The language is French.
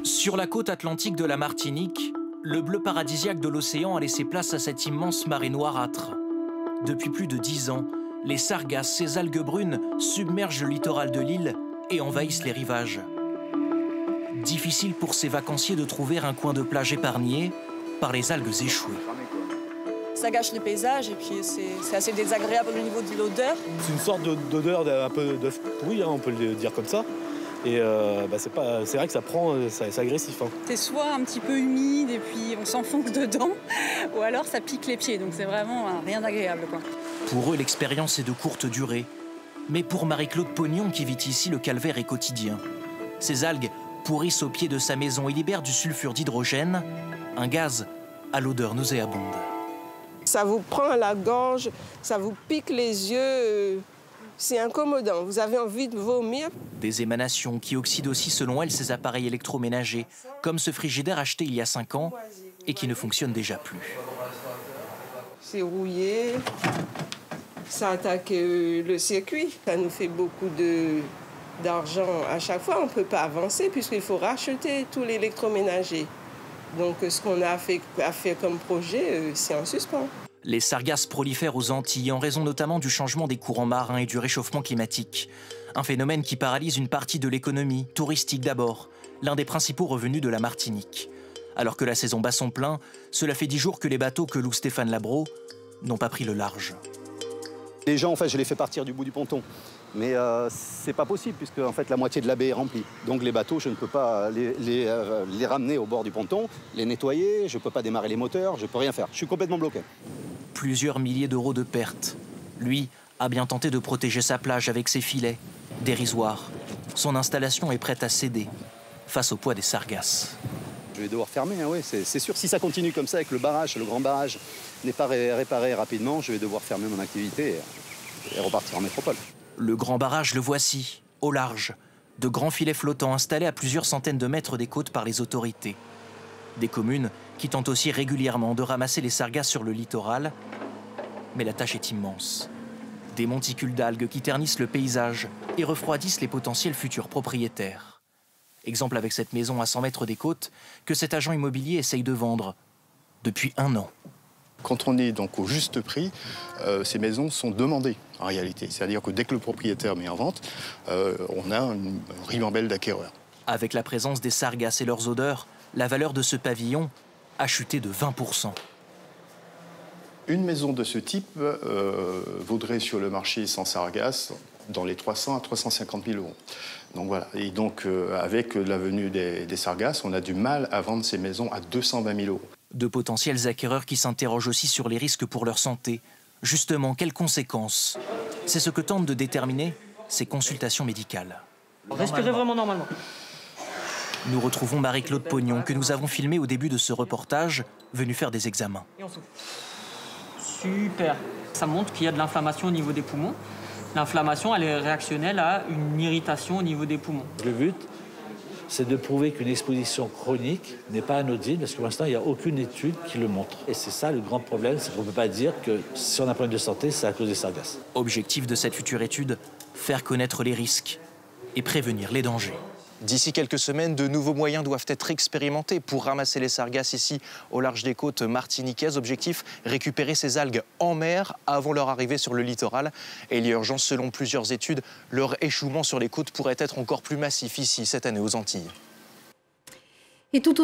Sur la côte atlantique de la Martinique, le bleu paradisiaque de l'océan a laissé place à cette immense marée noirâtre. Depuis plus de 10 ans, les sargasses, ces algues brunes, submergent le littoral de l'île et envahissent les rivages. Difficile pour ces vacanciers de trouver un coin de plage épargné par les algues échouées. Ça gâche les paysages et puis c'est assez désagréable au niveau de l'odeur. C'est une sorte d'odeur un peu d'œuf pourri, on peut le dire comme ça. Et c'est vrai que c'est agressif. C'est soit un petit peu humide et puis on s'enfonce dedans, ou alors ça pique les pieds, donc c'est vraiment rien d'agréable, quoi. Pour eux, l'expérience est de courte durée. Mais pour Marie-Claude Pognon, qui vit ici, le calvaire est quotidien. Ces algues pourrissent au pied de sa maison et libèrent du sulfure d'hydrogène, un gaz à l'odeur nauséabonde. Ça vous prend à la gorge, ça vous pique les yeux, c'est incommodant, vous avez envie de vomir. Des émanations qui oxydent aussi, selon elle, ces appareils électroménagers, comme ce frigidaire acheté il y a 5 ans et qui ne fonctionne déjà plus. C'est rouillé, ça attaque le circuit, ça nous fait beaucoup d'argent à chaque fois, on ne peut pas avancer puisqu'il faut racheter tout l'électroménager. Donc ce qu'on a fait comme projet, c'est en suspens. Les sargasses prolifèrent aux Antilles en raison notamment du changement des courants marins et du réchauffement climatique. Un phénomène qui paralyse une partie de l'économie, touristique d'abord, l'un des principaux revenus de la Martinique. Alors que la saison bat son plein, cela fait 10 jours que les bateaux que loue Stéphane Labro n'ont pas pris le large. Les gens, en fait, je les fais partir du bout du ponton. Mais c'est pas possible puisque en fait, la moitié de la baie est remplie. Donc les bateaux, je ne peux pas les ramener au bord du ponton, les nettoyer, je ne peux pas démarrer les moteurs, je ne peux rien faire. Je suis complètement bloqué. Plusieurs milliers d'euros de pertes. Lui a bien tenté de protéger sa plage avec ses filets. Dérisoire. Son installation est prête à céder face au poids des sargasses. Je vais devoir fermer, hein, oui, c'est sûr. Si ça continue comme ça, avec le barrage, le grand barrage n'est pas réparé rapidement, je vais devoir fermer mon activité et repartir en métropole. Le grand barrage, le voici, au large. De grands filets flottants installés à plusieurs centaines de mètres des côtes par les autorités. Des communes qui tentent aussi régulièrement de ramasser les sargasses sur le littoral. Mais la tâche est immense. Des monticules d'algues qui ternissent le paysage et refroidissent les potentiels futurs propriétaires. Exemple avec cette maison à 100 mètres des côtes que cet agent immobilier essaye de vendre depuis 1 an. Quand on est donc au juste prix, ces maisons sont demandées en réalité. C'est-à-dire que dès que le propriétaire met en vente, on a une ribambelle d'acquéreurs. Avec la présence des sargasses et leurs odeurs, la valeur de ce pavillon a chuté de 20%. Une maison de ce type vaudrait sur le marché sans sargasses dans les 300 à 350 000 euros. Donc voilà. Et donc avec la venue des sargasses, on a du mal à vendre ces maisons à 220 000 euros. De potentiels acquéreurs qui s'interrogent aussi sur les risques pour leur santé. Justement, quelles conséquences? C'est ce que tentent de déterminer ces consultations médicales. Respirez vraiment normalement. Nous retrouvons Marie-Claude Pognon, que nous avons filmée au début de ce reportage, venue faire des examens. Et on souffle. Super. Ça montre qu'il y a de l'inflammation au niveau des poumons. L'inflammation, elle est réactionnelle à une irritation au niveau des poumons. Le but, c'est de prouver qu'une exposition chronique n'est pas anodine, parce que pour l'instant, il n'y a aucune étude qui le montre. Et c'est ça le grand problème, c'est qu'on ne peut pas dire que si on a un problème de santé, c'est à cause des sargasses. Objectif de cette future étude, faire connaître les risques et prévenir les dangers. D'ici quelques semaines, de nouveaux moyens doivent être expérimentés pour ramasser les sargasses ici au large des côtes martiniquaises. Objectif, récupérer ces algues en mer avant leur arrivée sur le littoral. Et il y a urgence, selon plusieurs études, leur échouement sur les côtes pourrait être encore plus massif ici cette année aux Antilles. Et tout